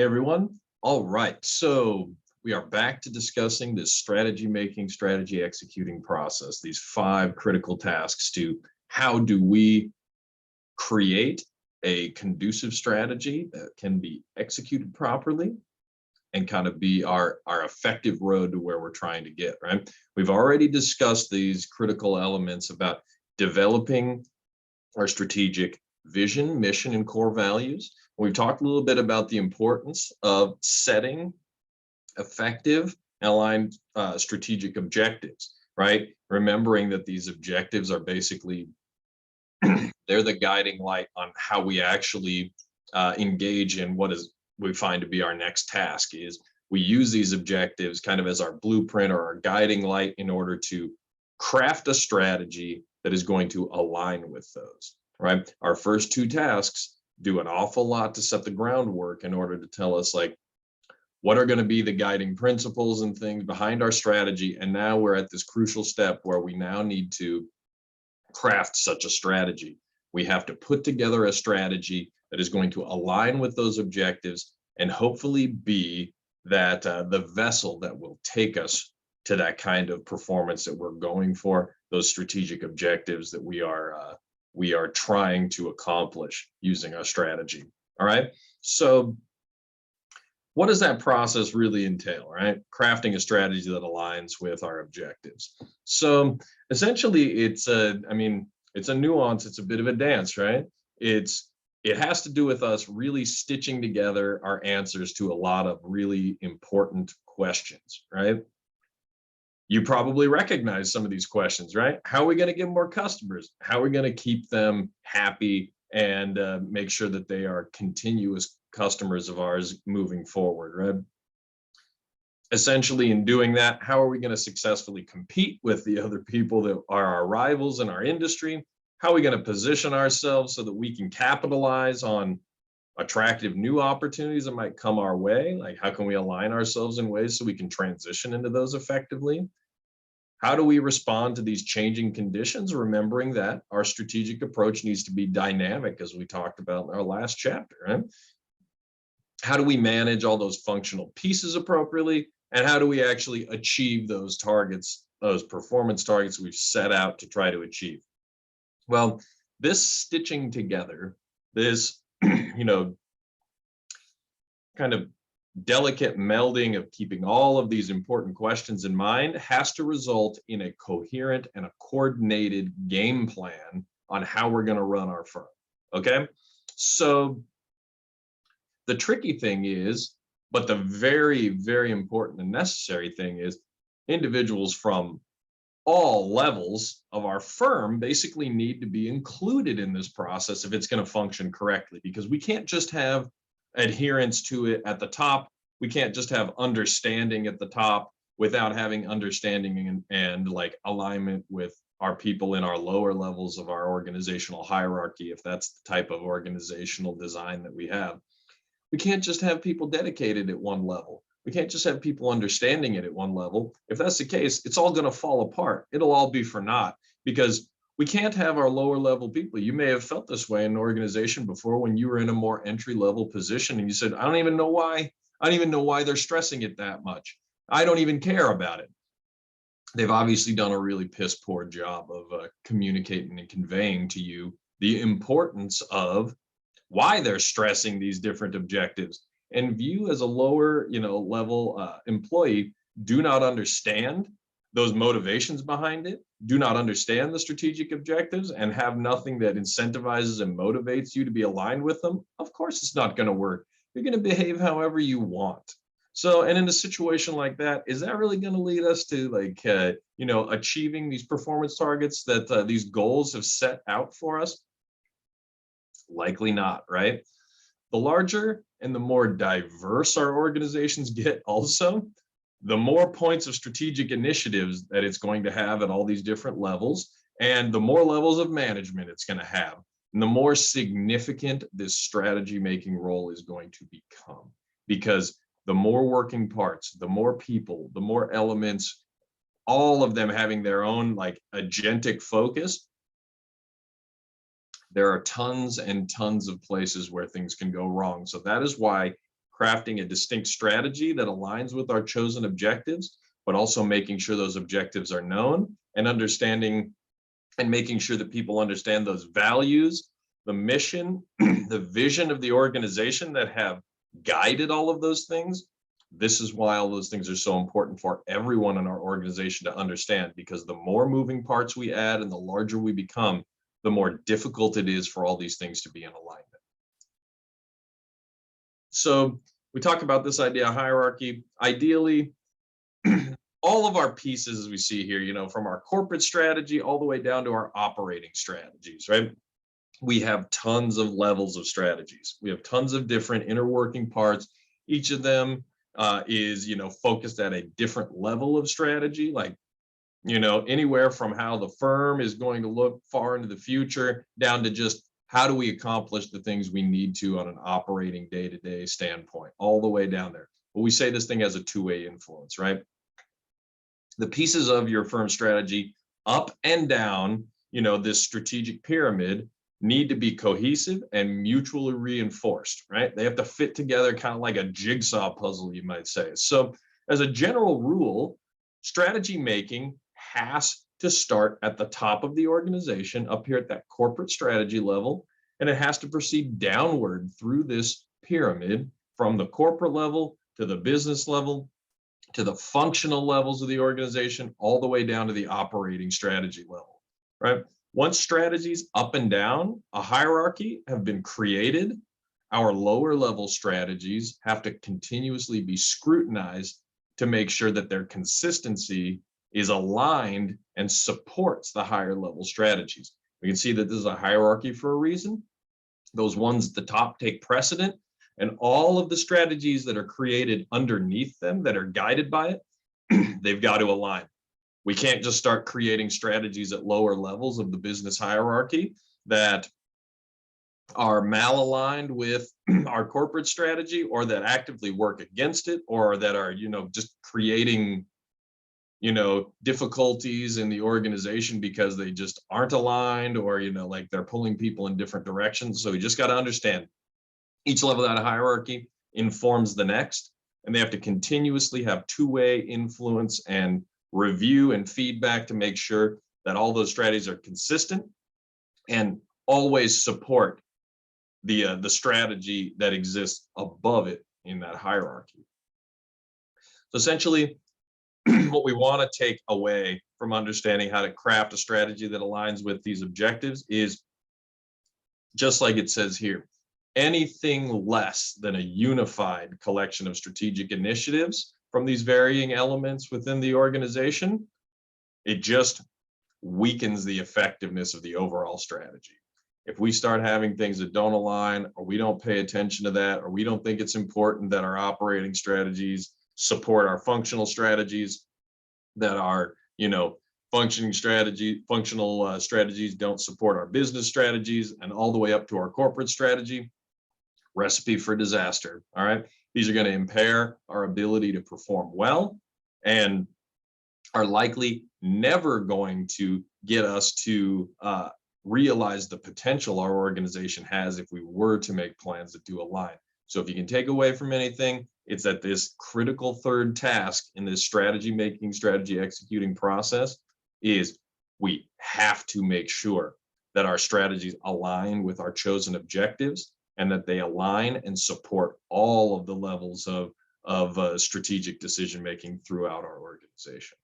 Hey everyone. All right, so we are back to discussing this strategy making, strategy executing process, these 5 critical tasks to how do we create a conducive strategy that can be executed properly and kind of be our effective road to where we're trying to get, right? We've already discussed these critical elements about developing our strategic vision, mission, and core values. We've talked a little bit about the importance of setting effective and aligned strategic objectives, right? Remembering that these objectives are basically, they're the guiding light on how we actually engage in what is we find to be our next task. Is we use these objectives kind of as our blueprint or our guiding light in order to craft a strategy that is going to align with those, right? Our first 2 tasks do an awful lot to set the groundwork in order to tell us like what are going to be the guiding principles and things behind our strategy. And now we're at this crucial step where we now need to craft such a strategy. We have to put together a strategy that is going to align with those objectives and hopefully be that the vessel that will take us to that kind of performance that we're going for, those strategic objectives that we are trying to accomplish using our strategy. All right. So what does that process really entail, right? Crafting a strategy that aligns with our objectives. So essentially it's it's a nuance, it's a bit of a dance, right? It has to do with us really stitching together our answers to a lot of really important questions, right? You probably recognize some of these questions, right? How are we going to get more customers? How are we going to keep them happy and make sure that they are continuous customers of ours moving forward, right? Essentially, in doing that, how are we going to successfully compete with the other people that are our rivals in our industry? How are we going to position ourselves so that we can capitalize on attractive new opportunities that might come our way? Like, how can we align ourselves in ways so we can transition into those effectively? How do we respond to these changing conditions, remembering that our strategic approach needs to be dynamic, as we talked about in our last chapter, right? How do we manage all those functional pieces appropriately? And how do we actually achieve those targets, those performance targets we've set out to try to achieve? Well, this stitching together, this, kind of delicate melding of keeping all of these important questions in mind has to result in a coherent and a coordinated game plan on how we're going to run our firm. Okay. So the tricky thing is, but the very, very important and necessary thing is, individuals from all levels of our firm basically need to be included in this process if it's going to function correctly, because we can't just have adherence to it at the top. We can't just have understanding at the top without having understanding and like alignment with our people in our lower levels of our organizational hierarchy, if that's the type of organizational design that we have. We can't just have people dedicated at one level. We can't just have people understanding it at one level. If that's the case, it's all going to fall apart. It'll all be for naught, because we can't have our lower level people. You may have felt this way in an organization before when you were in a more entry level position and you said, I don't even know why they're stressing it that much. I don't even care about it. They've obviously done a really piss poor job of communicating and conveying to you the importance of why they're stressing these different objectives. And you as a lower, level employee do not understand those motivations behind it, do not understand the strategic objectives, and have nothing that incentivizes and motivates you to be aligned with them. Of course, it's not going to work. You're going to behave however you want. So, and in a situation like that, is that really going to lead us to achieving these performance targets that these goals have set out for us? Likely not, right? The larger and the more diverse our organizations get also, the more points of strategic initiatives that it's going to have at all these different levels, and the more levels of management it's going to have, and the more significant this strategy making role is going to become. Because the more working parts, the more people, the more elements, all of them having their own like agentic focus, there are tons and tons of places where things can go wrong. So that is why crafting a distinct strategy that aligns with our chosen objectives, but also making sure those objectives are known and understanding and making sure that people understand those values, the mission, the vision of the organization that have guided all of those things. This is why all those things are so important for everyone in our organization to understand, because the more moving parts we add and the larger we become, the more difficult it is for all these things to be in alignment. So we talk about this idea of hierarchy. Ideally, all of our pieces, as we see here, from our corporate strategy all the way down to our operating strategies, right? We have tons of levels of strategies. We have tons of different inner working parts. Each of them is, focused at a different level of strategy, like, anywhere from how the firm is going to look far into the future down to just how do we accomplish the things we need to on an operating day-to-day standpoint, all the way down there. But we say this thing has a two-way influence, right? The pieces of your firm strategy up and down, this strategic pyramid need to be cohesive and mutually reinforced, right? They have to fit together kind of like a jigsaw puzzle, you might say. So as a general rule, strategy making has to start at the top of the organization, up here at that corporate strategy level, and it has to proceed downward through this pyramid from the corporate level to the business level to the functional levels of the organization, all the way down to the operating strategy level, right? Once strategies up and down a hierarchy have been created, our lower level strategies have to continuously be scrutinized to make sure that their consistency is aligned and supports the higher level strategies. We can see that this is a hierarchy for a reason. Those ones at the top take precedent, and all of the strategies that are created underneath them that are guided by it, they've got to align. We can't just start creating strategies at lower levels of the business hierarchy that are malaligned with our corporate strategy, or that actively work against it, or that are, just creating, difficulties in the organization because they just aren't aligned, or, like they're pulling people in different directions. So we just got to understand each level of that hierarchy informs the next, and they have to continuously have two-way influence and review and feedback to make sure that all those strategies are consistent and always support the strategy that exists above it in that hierarchy. So essentially, what we want to take away from understanding how to craft a strategy that aligns with these objectives is, just like it says here, anything less than a unified collection of strategic initiatives from these varying elements within the organization, it just weakens the effectiveness of the overall strategy. If we start having things that don't align, or we don't pay attention to that, or we don't think it's important that our operating strategies support our functional strategies, that our, functional strategies don't support our business strategies, and all the way up to our corporate strategy, recipe for disaster. All right. These are going to impair our ability to perform well, and are likely never going to get us to realize the potential our organization has if we were to make plans that do align. So if you can take away from anything, it's that this critical third task in this strategy making, strategy executing process is we have to make sure that our strategies align with our chosen objectives, and that they align and support all of the levels of strategic decision making throughout our organization.